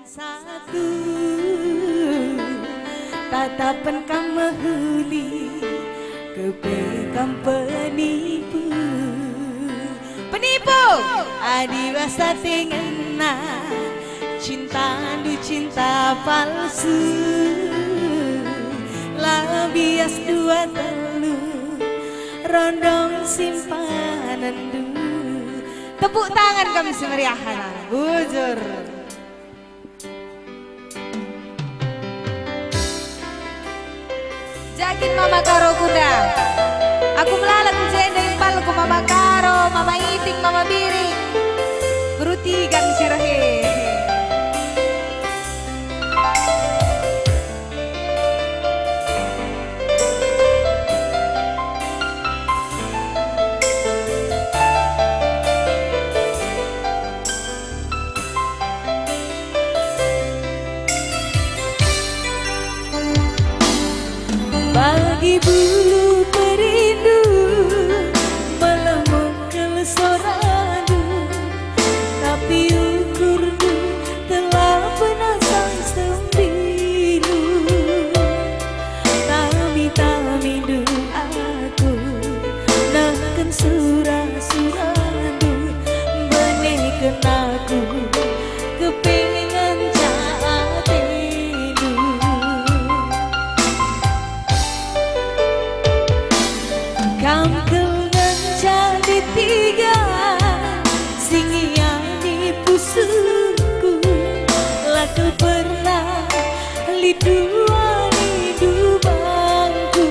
satu tatapan kamu huli kepekam penipu adiwasa tengena cinta du cinta palsu labias dua telu rondong simpanan du. Tepuk tangan kami semeriahan bujur. Jakin mama karo kuda aku melalak jendeng palku mama karo mama iting mama biring berutikan sirahe bagi bulu perindu melemuk kelsoradu tapi ukurmu telah penasang sembilu tami-tami aku nakan surah-surahdu benihkan aku kepengen jatidu Kamkel jadi tiga singiani pusuku laku pernah lidua lidu bangku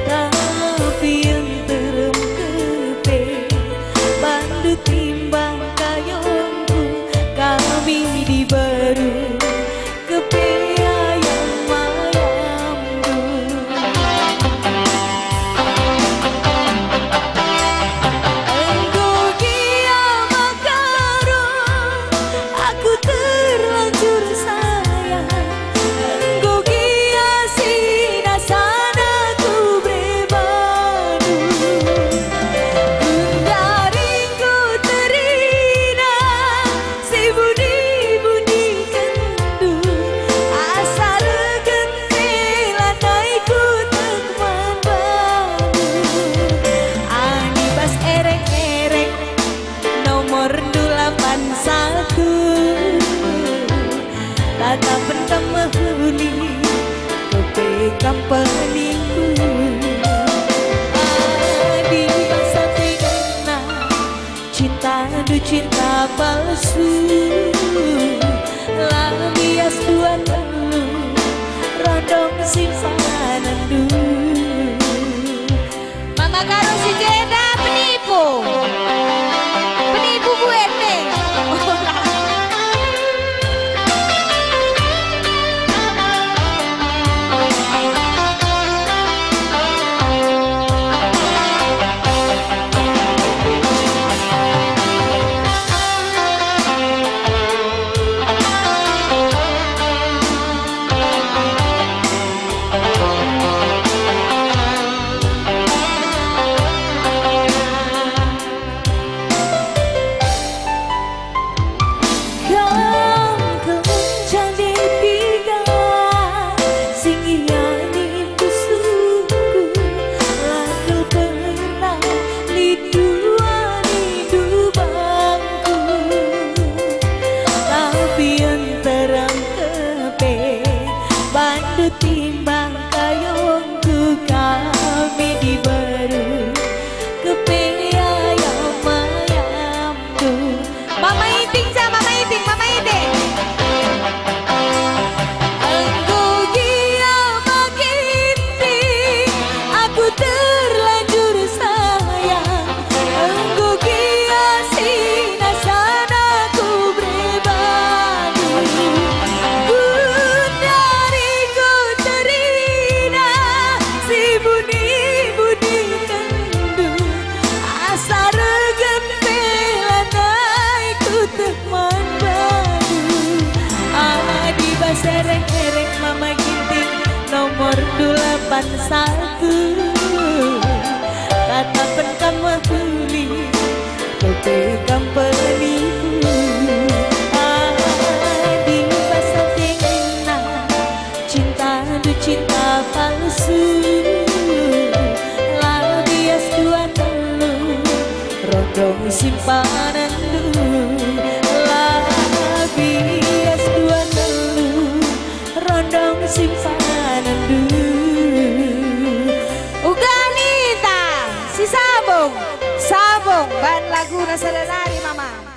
tapi yang terem kepe bandu timbang kayongku kami di baru kepe tatapan kamu huli kepekam penipu adi masa tengena cinta du cinta palsu labias dua telu rodong simpanan du mama karo si jeda penipu penipu gue nih timbang kayongku kami di baru kepeayam mayamku mama iting sama mama iting engkau gia makinti aku terlanjur sayang engkau gia sinasan aku berbadu serek-serek mama ginting nomor 81 tatapan kamu huli kepekam penipu nasa lalari mama.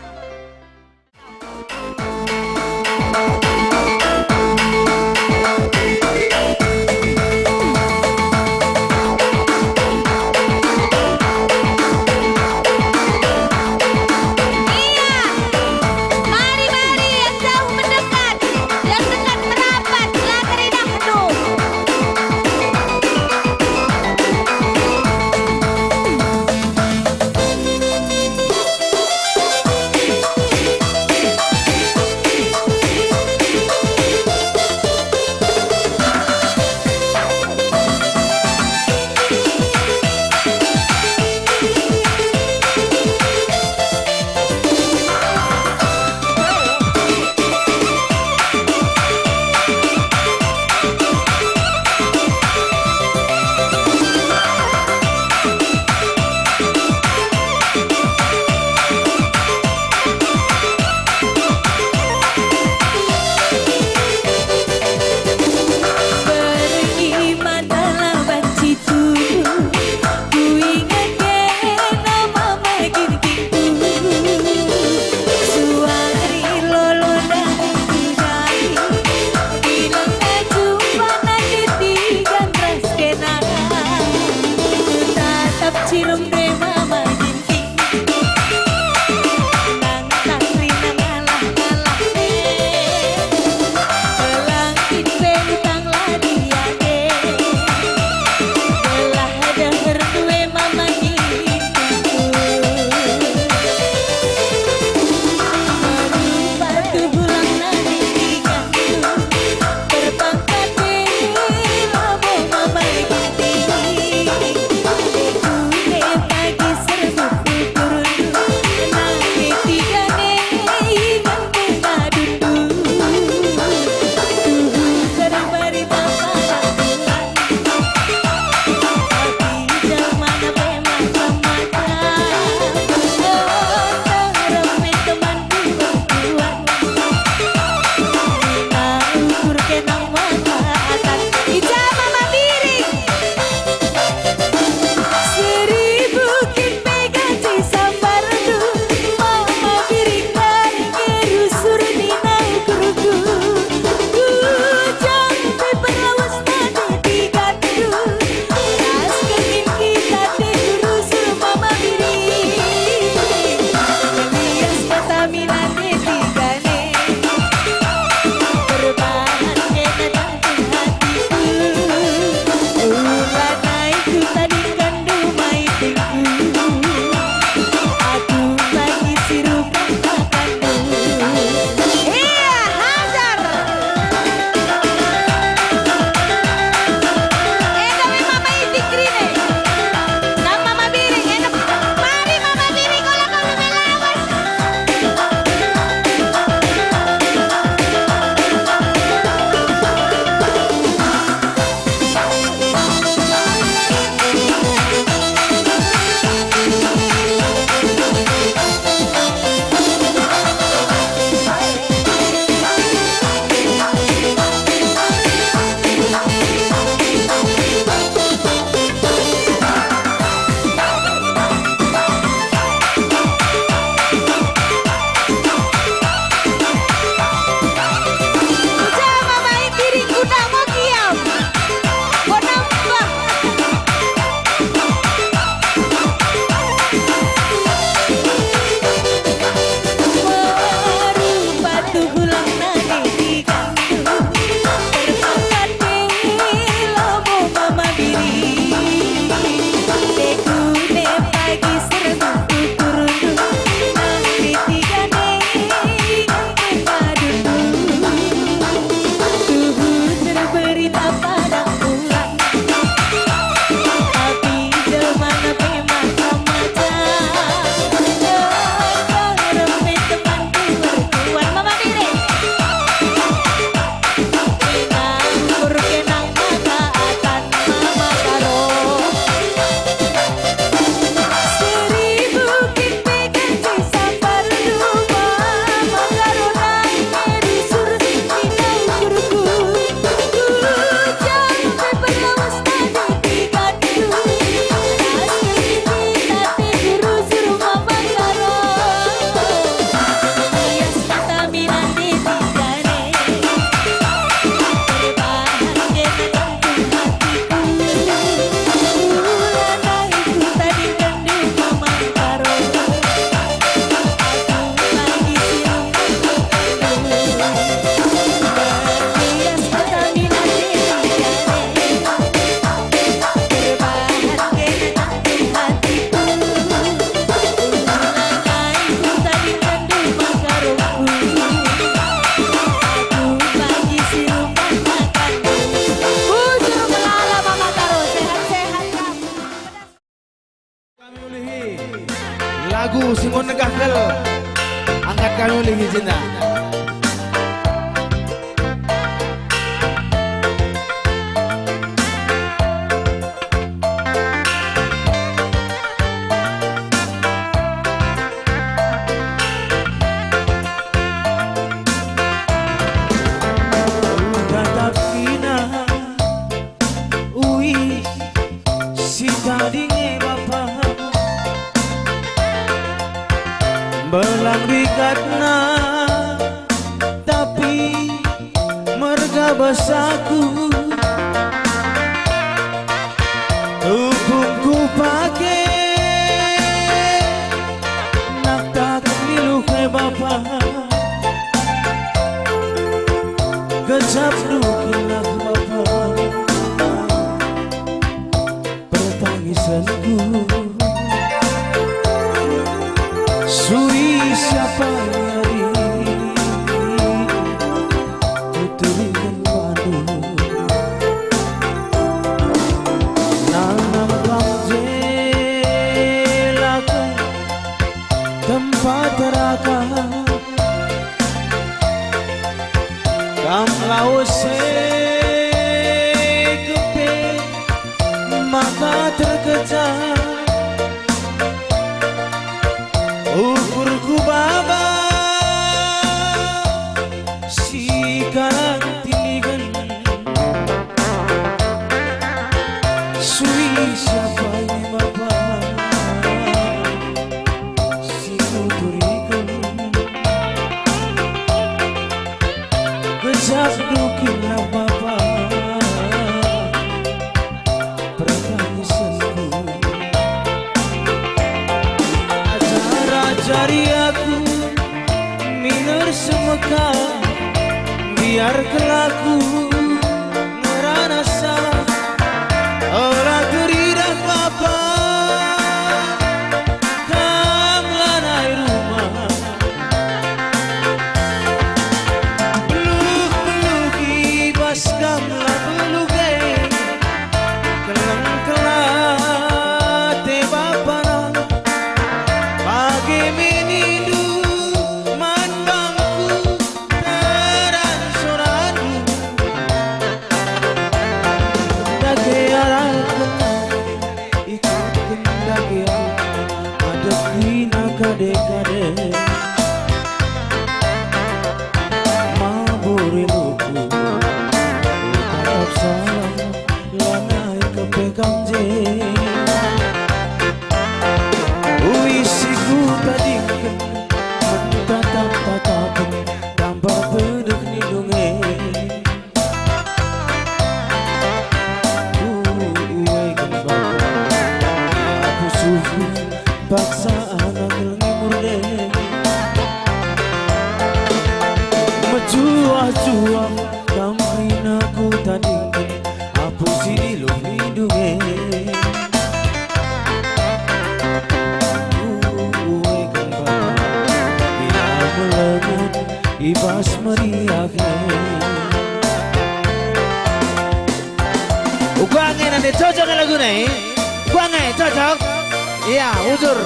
memiliki cinta. Belang dikatna tapi merga basaku hukumku pake nak tak milu ke bapa gejap dukilah bapa pertangisanku suri siapa hari putri dan padu nanam kamjelakan tempat teraka kam lause kepe maka terkejar ukurku baba si kalang tiligan sui siapa ini baba si kuturikan gejap dukilah baba pertangisanku jari aku minor semeka biar kelaku ngerana salah orang teridak papa kam lanai rumah peluk-peluk ibas kam lah peluk kelang-kelang te bapa kade-kade maburinuku ucap salam lanai kepegang je uisiku tadikan mentatap-tatapan tambah pedek nidunge uwe kembali aku suhu paksa anak Jua-jua kamrin aku tandingkan apa sini lo lindungi uwe kan bapak bila melengut ibas meriake ukuangin nanti cocok lagu nih ukuangin cocok iya ujur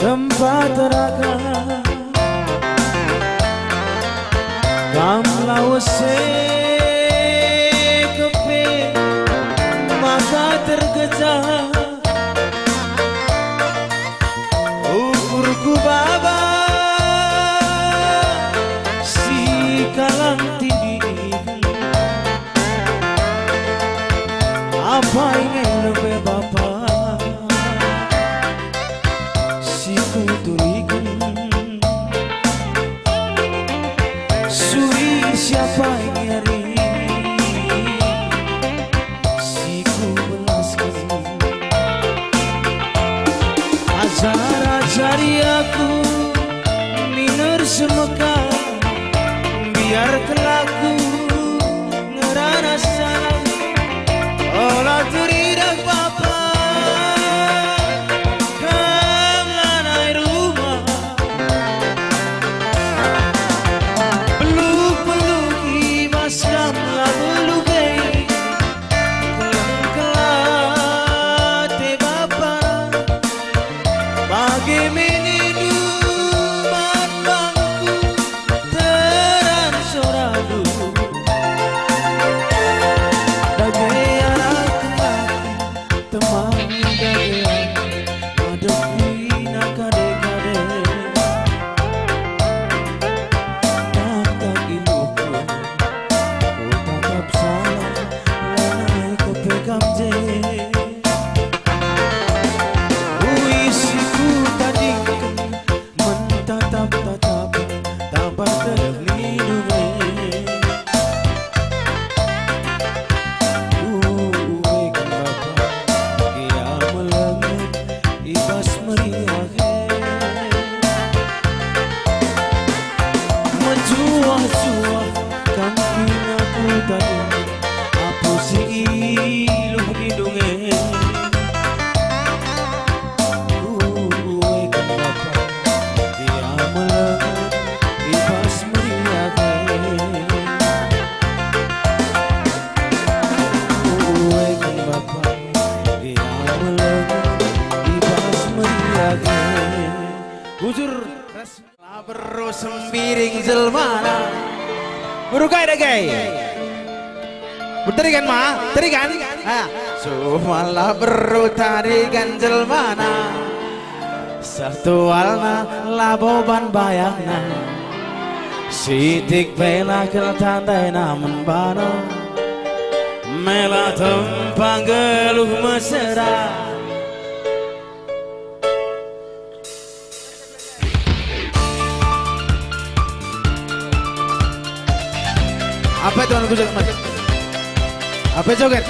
tempat teraka kam lause kepe mata tergejah ukurku baba si kalang tinggi apa ingin lebih bapa si kuturikan suri siapa yang nyari Cari aku minur semeka, biar kelaku ngerana salah olah teridak papa kelanai rumah peluk-peluk ibas kamla belubei kelang-kelate bapa bagi minuman bangku teran soradu bagai anak laki teman dagean hadapi nak kade-kade tak iluku ku tatap salah lanai kepegam je puisiku tadi mentatap-tatap tanpa terlindungi kenapa dia melengut ibas meriah menjuah-juah kampinaku tadi apa si iluh lindungi kenapa dia melengut ibas meriah kenapa dia melengut ibas meriah bujur labero sembiring jelmana burukai dagai berterikan ma terikan sumala beru tarikan jelmana satu walna laboban bayangna sitik bela kel tandai namun bana mela tempang geluh mesra apa itu anak joget mas? Apa joget?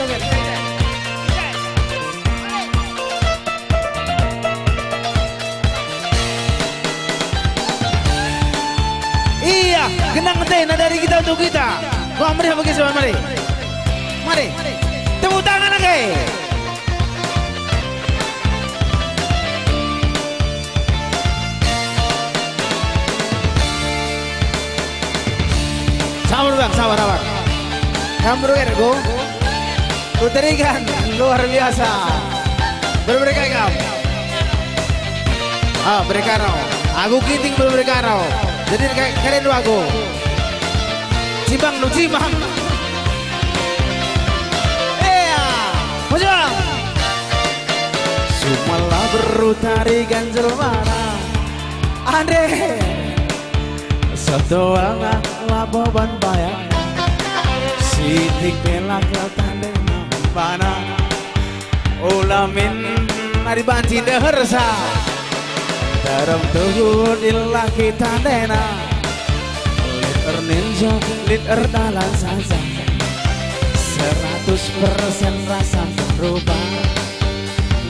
Iya, kenang tena dari kita untuk kita. Wah, mari bagi sobat mari. Mari. Tepuk tangan lagi. Sabar bang, sabar. Kamu go. Puterikan luar biasa. Berberikan kamu. Berikan aku kiting berberikan jadi kalian dua aku. Cibang lu cibang. Maju. Sumala berutari ganjel mana? Andre. Satu ala laboban bayang sitik pelak tande mana ulamin ari banci dehersa daram tuhun ilah kita dena liter ninja liter dalan saja 100% rasa berubah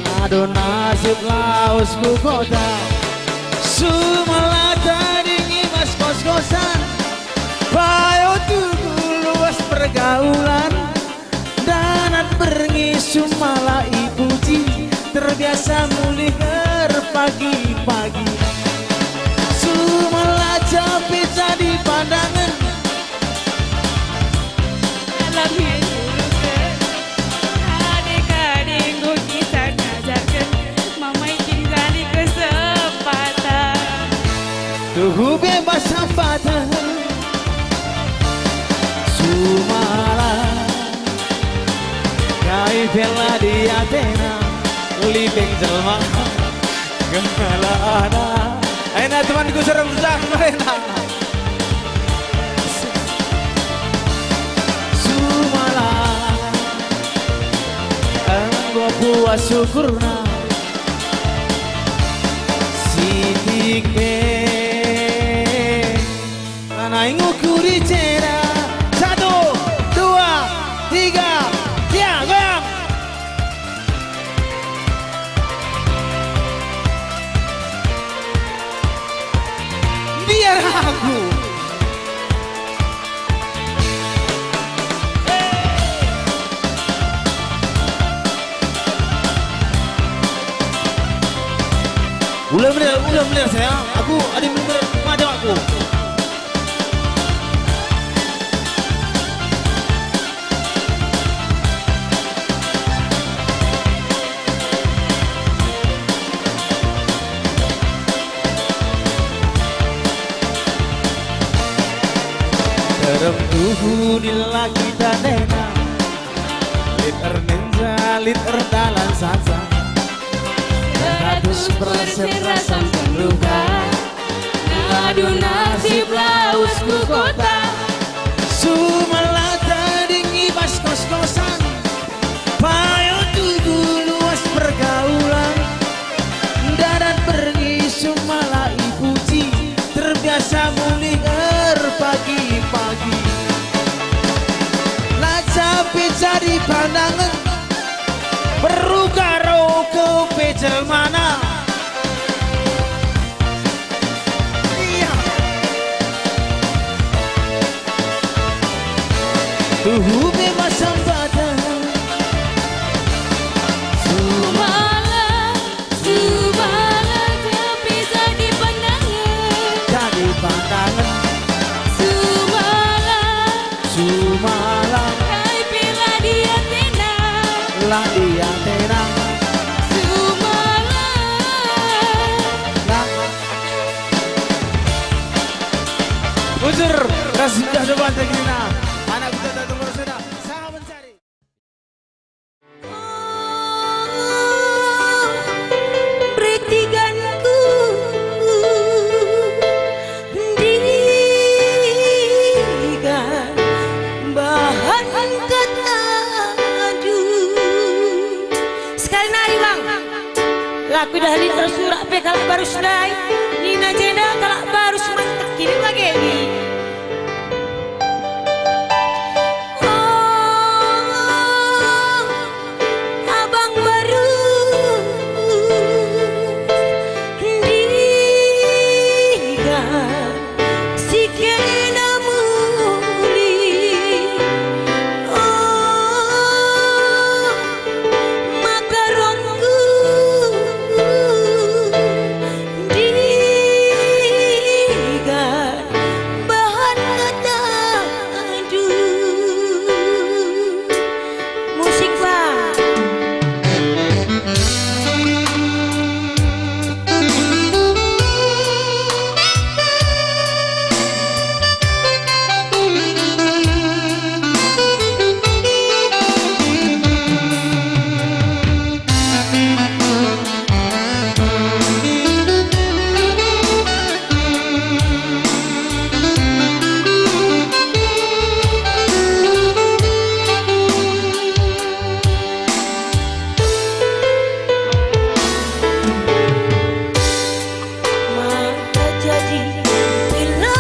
ngadu nasib lausku kota Sumala tadi kos-kosan Bayo tuku luas pergaulan Danat berengi Sumala ibuji Terbiasa mulihar pagi-pagi Sumala capit di pandangan Dalam hidup adik-adik gue kita ngajarkan Mama tinggal kesempatan Tuh bebas hambatan Sumala Kai bela di Athena Libeng jelma Gemala ada Aina temanku serem-serem mereka Sumala Engkau puas syukurna Sidike Tanah ngukuri cera 1, 2, 3 Ya goyang belum lihat saya. Aku ada yang belum ada aku. Terem tuhu nila kita dena liter ninja liter dalan saja 100% rasa terluka Ngadu nasib lausku kota Sumalata dingi pas kos-kosan Payo tugu luas pergaulan Darat pergi sumala ipuji Terbiasa mulinger pagi-pagi Lacape cari pandangan Perlu karo ke pecel mana Iya Tuhu bebas sambadan Sumala terpisah di pandangan Jadi pandangan Sumala Kai pila di antena Lah di antena Sumala Lah Bujur Kasih dah depan tegina Anak kita datang bersama Sangat mencari Pertiganku Digan bahan kata aduh Sekali nari bang Laku dah liter surak pe kalak baru selai Nina jenda kalak baru semantak kini lagi ni Abang baru Digan si kena muli Makarongku Digan bahan kata aduh Musik bang Maka jadi bila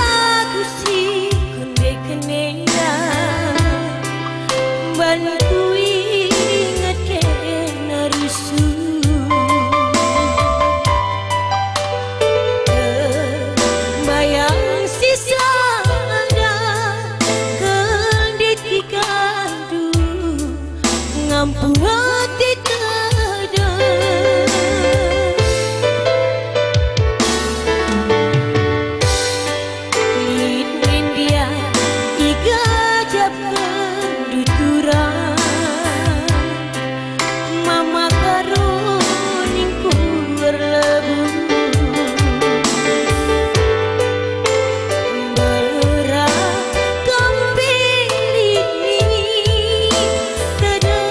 ku si kene-kenena Bantu ingat kena rusuh Bayang sisa ada Kendikikan du Ngampu hati tada India iga japkan duturan Mama karuningku berlebu Beragam pilih Tada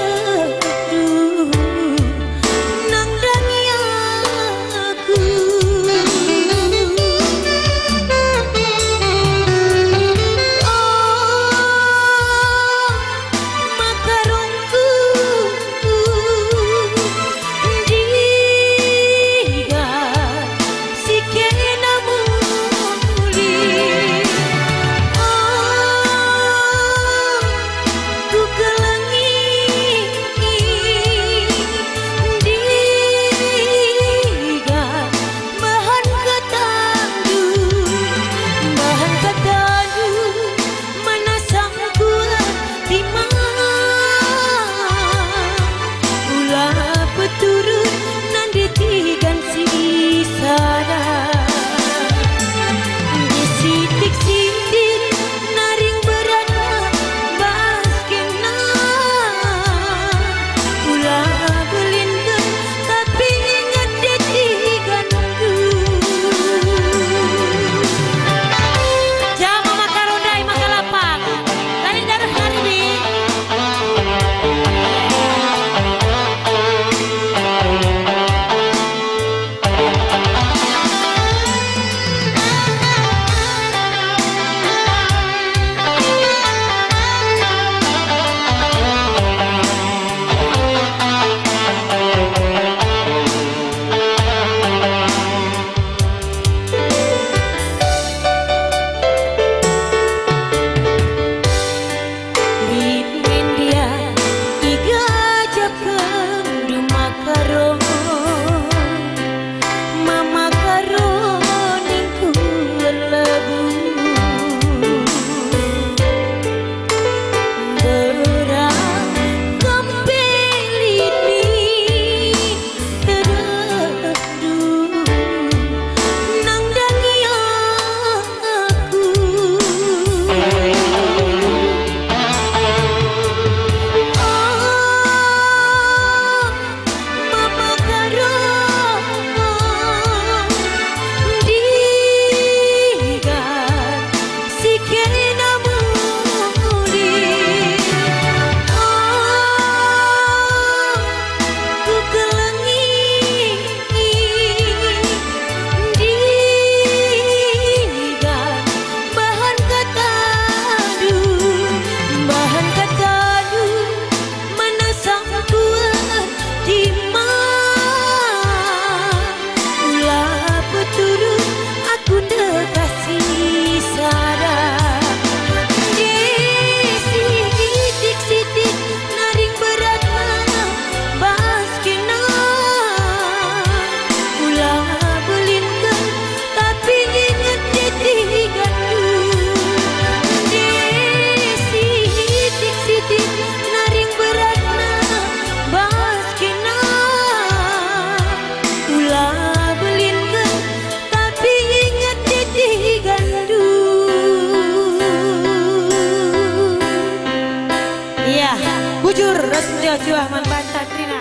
dan Tantrina.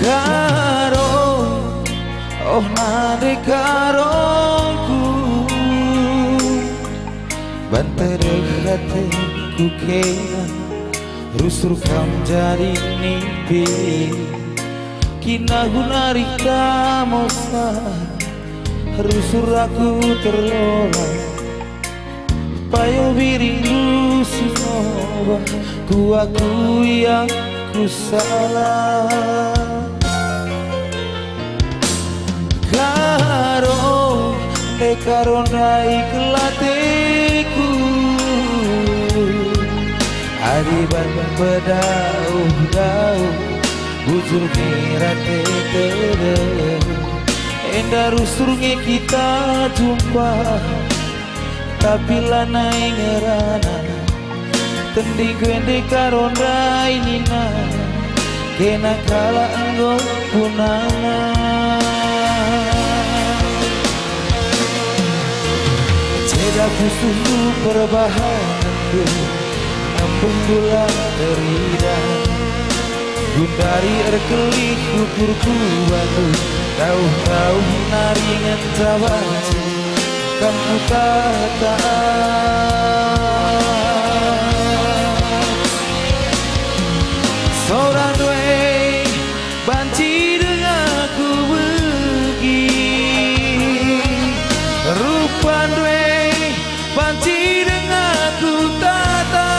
Karo oh nade karoku bantere hatiku kena rusur kam jadi nipi kina gunari kamosa rusur aku terlola payo birindu sinoba ku yang ku salah karo dekaro naik latiku adiban bedau bujur mirate tere endah rusurnya kita jumpa tapi lanai ngerana tendi gwende karo nai nina kena kala enggo punana aku sungguh perbahanku nampung bulan terida gundari erkelih kukurku batu tahu naringan cawanci kamu kata seorang due banci dengan aku pergi rupan due banci dengan aku tata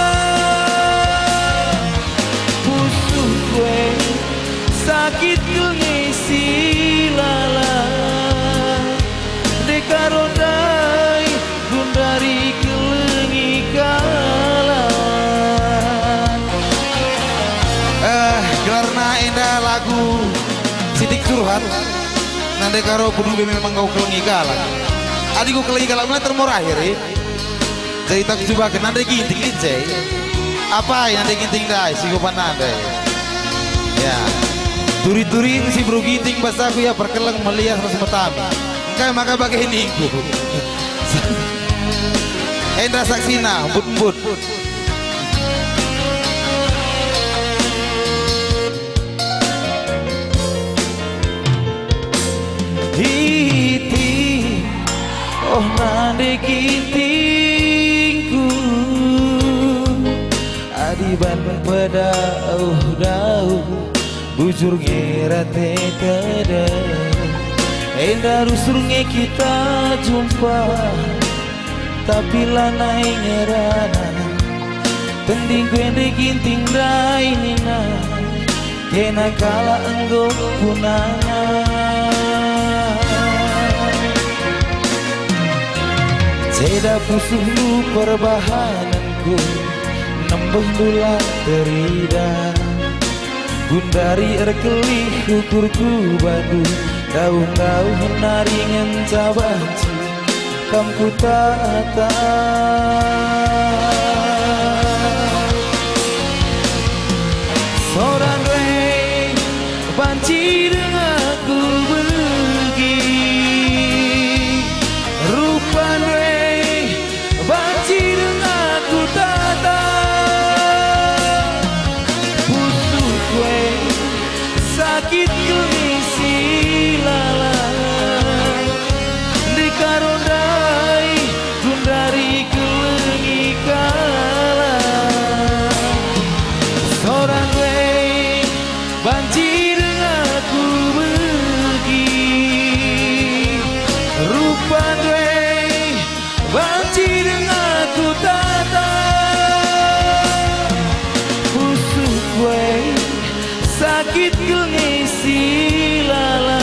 pusuh gue sakit ngisi lala dekarodai gundari kelengi kalan karena indah lagu sidik curhat nanti karo kudu memang kau kelengi kalan adikku kelengi kalan mulai termurah akhir jadi tak coba ke nanti ginting licai apa yang nanti ginting dah si kupan nanti ya turi-turi si bro ginting bahasa aku ya perkeleng melihat rasa petami enggak maka bagai ini Endra Saksina but hiti oh nanti gintingku adiban pedau bujur gerate tada endah rusurnya kita jumpa tapi lanai ngerana tending gwende ginting rai nina kena kala enggo punana seda pusuh perbahananku nembeh bulan terida gundari erkelih ukurku badu daun-daun naringan cabanci kamku tata seorang rey banci dengan aku pergi rupan rey banci dengan aku tata pusuh gue sakit ngisi lala dikarodai gundari kelengi kalah seorang gue banci dengan aku pergi rupan gue banci dengan aku tata pusuh gue sakit ngisi lala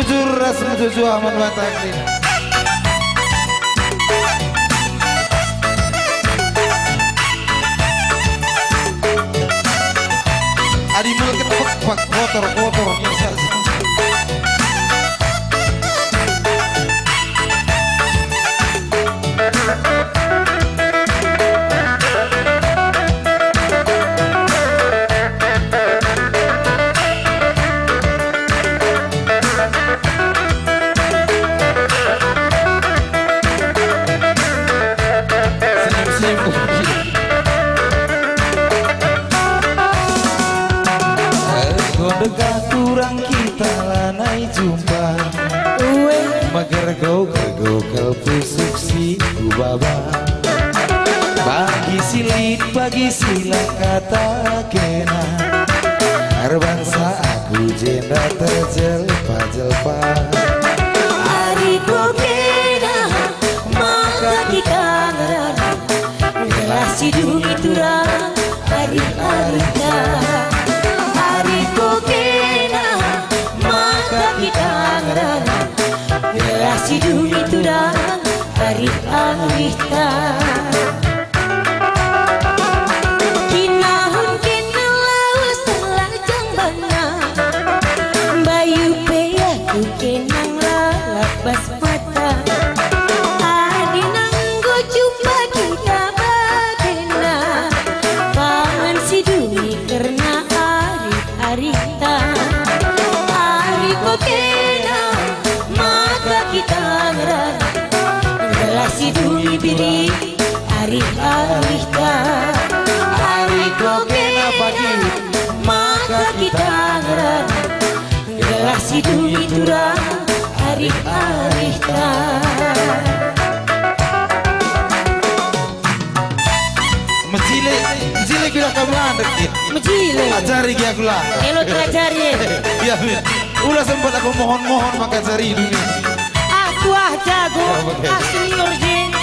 Bujur ras menuju aman watakni. Adi mulai pak kotor misal. Dekat kurang kita lanai jumpa mager go pusuk si kubaba pagi silit pagi silang kata kena arbangsa aku jenda terjelpa hari ko kena maka kita ngerana relasi dunia turang hari-hari relasi dunia turang hari-hari kinahun lawas telajang bana bayu peyaku kenang lalabas mata adi nanggo jumpa kita bagena pangan si dunia karena hari-hari hari kokena kita ngerana relasi dunia biri hari-hari hari kokena pagi maka kita ngerana relasi dunia turang hari-hari Mejile kira kamu landek Mejile ajari ki aku lah elo terajari iya ulah sempat aku mohon maka cari dunia aku jago senior jeng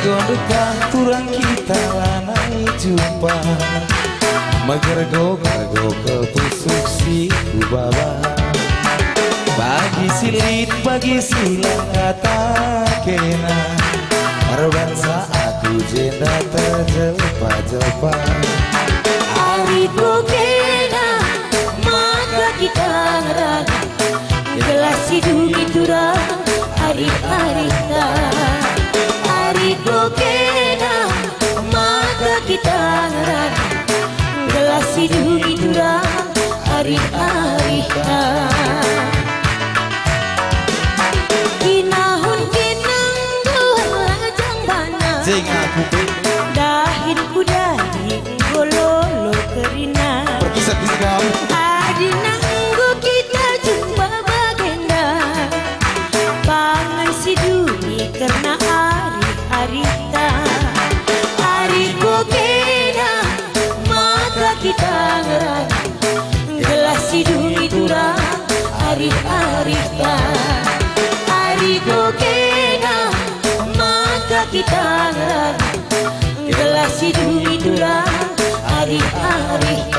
dekat turang kita lanai jumpa mager go pusuk si kubaba bagi silit bagi silang kata kena arbangsa aku jenda terjelpa hari kena maka kita ngerana relasi dunia turang hari-hari hari kokena maka kita ngerana relasi dunia turang hari-hari kinahun kenang lajang bana jeng aku dahin kudahi gololo kerina berkisah-kisah kamu adi nanggo kita jumpa bagenda pangan si dunia karena hari kokena maka kita ngerana relasi dunia turang hari-hari hari kokena maka kita ngerana relasi dunia turang hari-hari